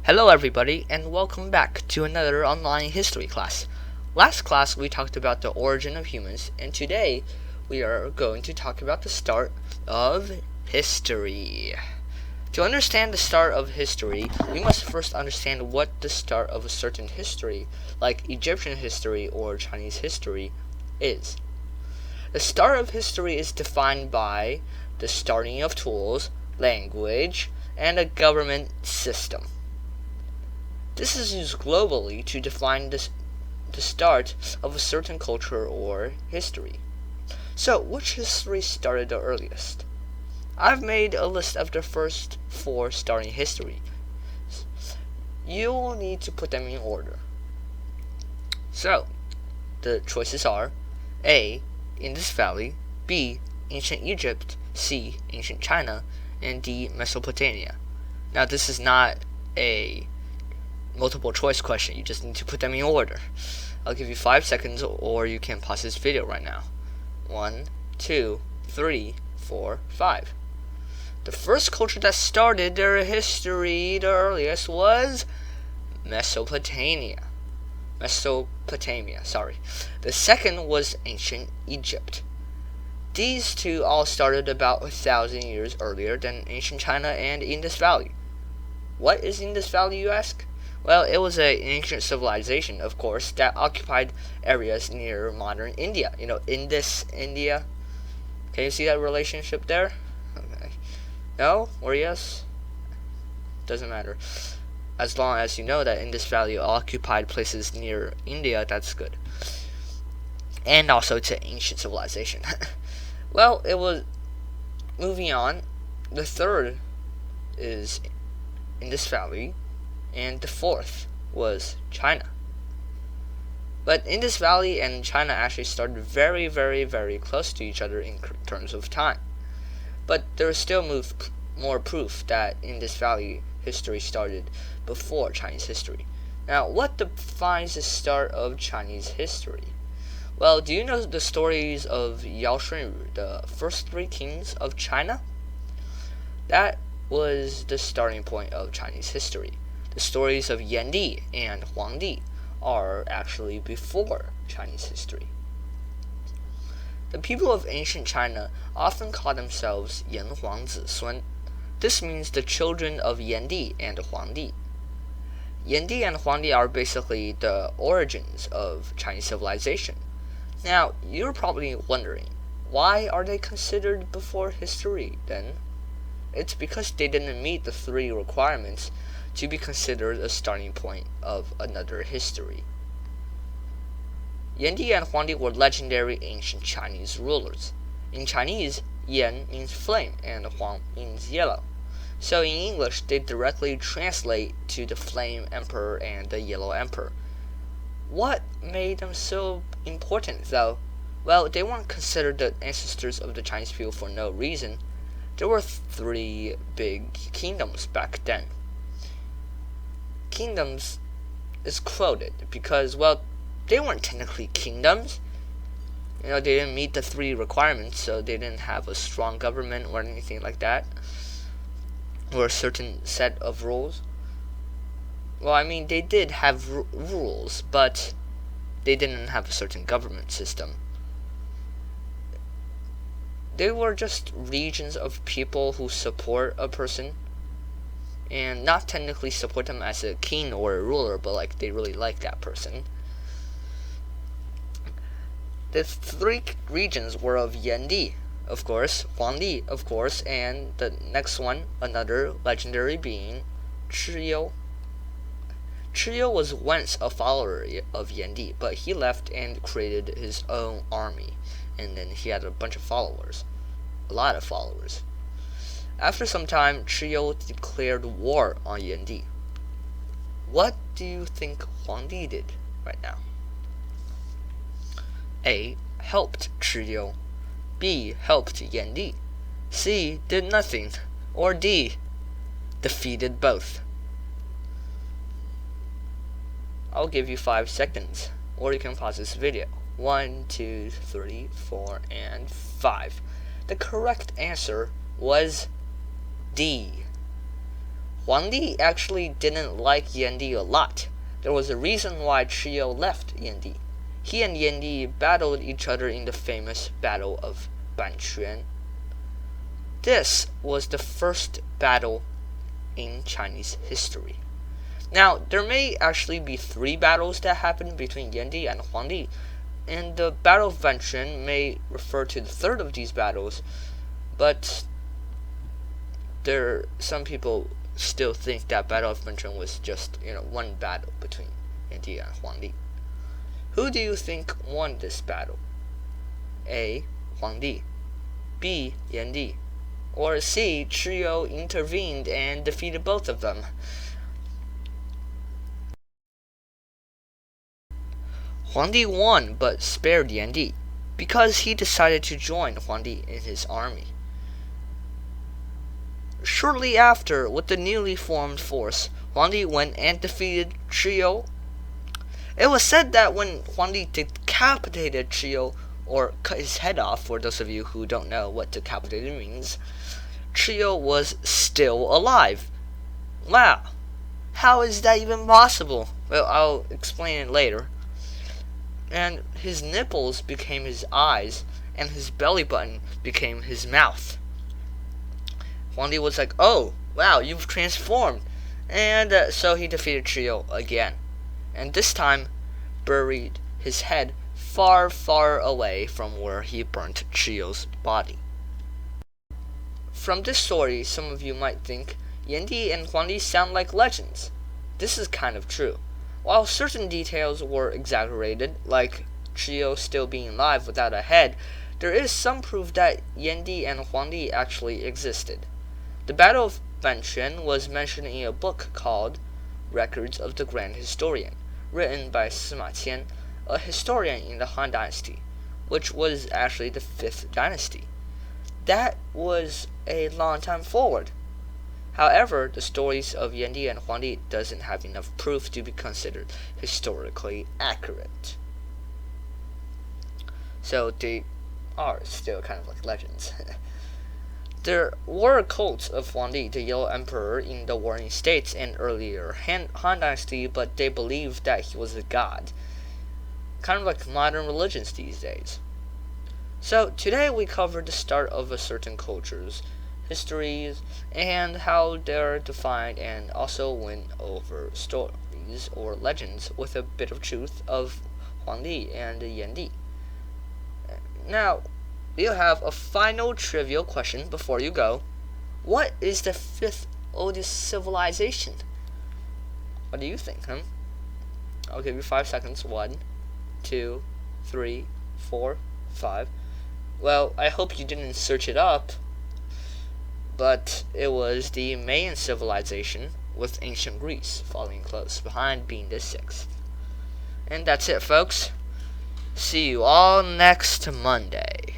Hello everybody and welcome back to another online history class. Last class we talked about the origin of humans, and today we are going to talk about the start of history. To understand the start of history, we must first understand what the start of a certain history, like Egyptian history or Chinese history, is. The start of history is defined by the starting of tools, language, and a government system. This is used globally to define the start of a certain culture or history. So, which history started the earliest? I've made a list of the first 4 starting histories. You will need to put them in order. So, the choices are A. Indus Valley, B. Ancient Egypt, C. Ancient China, and D. Mesopotamia. Now, this is not a multiple choice question. You just need to put them in order. I'll give you 5 seconds, or you can pause this video right now. 1, 2, 3, 4, 5. The first culture that started their history the earliest was Mesopotamia. The second was ancient Egypt. These two all started about 1,000 years earlier than ancient China and Indus Valley. What is Indus Valley, you ask? Well, it was an ancient civilization, of course, that occupied areas near modern India. Indus, India. Can you see that relationship there? Okay. No? Or yes? Doesn't matter. As long as you know that Indus Valley occupied places near India, that's good. And also it's an ancient civilization. Well, it was... Moving on, the third is Indus Valley, and the fourth was China. But Indus Valley and China actually started very, very, very close to each other in terms of time. But there is still more proof that Indus Valley history started before Chinese history. Now, what defines the start of Chinese history? Well, do you know the stories of Yao Shunru, the first 3 kings of China? That was the starting point of Chinese history. The stories of Yan Di and Huang Di are actually before Chinese history. The people of ancient China often call themselves Yan Huang Zi Sun. This means the children of Yan Di and Huang Di. Yan Di and Huang Di are basically the origins of Chinese civilization. Now, you're probably wondering, why are they considered before history then? It's because they didn't meet the 3 requirements to be considered a starting point of another history. Yan Di and Huang Di were legendary ancient Chinese rulers. In Chinese, Yan means flame and Huang means yellow. So in English, they directly translate to the Flame Emperor and the Yellow Emperor. What made them so important, though? Well, they weren't considered the ancestors of the Chinese people for no reason. There were 3 big kingdoms back then. Kingdoms is quoted because, well, they weren't technically kingdoms. They didn't meet the 3 requirements, so they didn't have a strong government or anything like that, or a certain set of rules. Well, I mean, they did have rules, but they didn't have a certain government system. They were just regions of people who support a person, and not technically support them as a king or a ruler, but like they really like that person. The 3 regions were of Yan Di, of course, Huang Di, of course, and the next one, another legendary being, Chi You. Chi You was once a follower of Yan Di, but he left and created his own army, and then he had a bunch of followers, a lot of followers. After some time, Chi You declared war on Yan Di. What do you think Huang Di did right now? A. Helped Chi You. B. Helped Yan Di. C. Did nothing. Or D. Defeated both. I'll give you 5 seconds, or you can pause this video. 1, 2, 3, 4, and 5. The correct answer was D. Huang Di actually didn't like Yan Di a lot. There was a reason why Chiyo left Yan Di. He and Yan Di battled each other in the famous Battle of Banquan. This was the first battle in Chinese history. Now, there may actually be 3 battles that happened between Yan Di and Huang Di, and the Battle of Banquan may refer to the third of these battles, but some people still think that Battle of Banquan was just, one battle between Yan Di and Huang Di. Who do you think won this battle? A. Huang Di, B. Yan Di, or C. Chiyo intervened and defeated both of them? Huang Di won but spared Yan Di because he decided to join Huang Di in his army. Shortly after, with the newly formed force, Huang Di went and defeated Chiyo. It was said that when Huang Di decapitated Chiyo, or cut his head off, for those of you who don't know what decapitated means, Chiyo was still alive. Wow, how is that even possible? Well, I'll explain it later. And his nipples became his eyes, and his belly button became his mouth. Huang Di was like, "Oh, wow, you've transformed." And so he defeated Chiyo again. And this time, buried his head far, far away from where he burnt Chiyo's body. From this story, some of you might think Yan Di and Huang Di sound like legends. This is kind of true. While certain details were exaggerated, like Chiyo still being alive without a head, there is some proof that Yan Di and Huang Di actually existed. The Battle of Banquan was mentioned in a book called Records of the Grand Historian, written by Sima Qian, a historian in the Han Dynasty, which was actually the 5th dynasty. That was a long time forward. However, the stories of Yan Di and Huang Di doesn't have enough proof to be considered historically accurate. So they are still kind of like legends. There were cults of Huang Di, the Yellow Emperor, in the Warring States and earlier Han Dynasty, but they believed that he was a god. Kind of like modern religions these days. So today we covered the start of a certain culture's histories and how they're defined, and also went over stories or legends with a bit of truth of Huang Di and Yan Di. Now, you have a final trivial question before you go. What is the 5th oldest civilization? What do you think, huh? I'll give you 5 seconds. 1, 2, 3, 4, 5. Well, I hope you didn't search it up, but it was the Mayan civilization, with ancient Greece following close behind, being the 6th. And that's it, folks. See you all next Monday.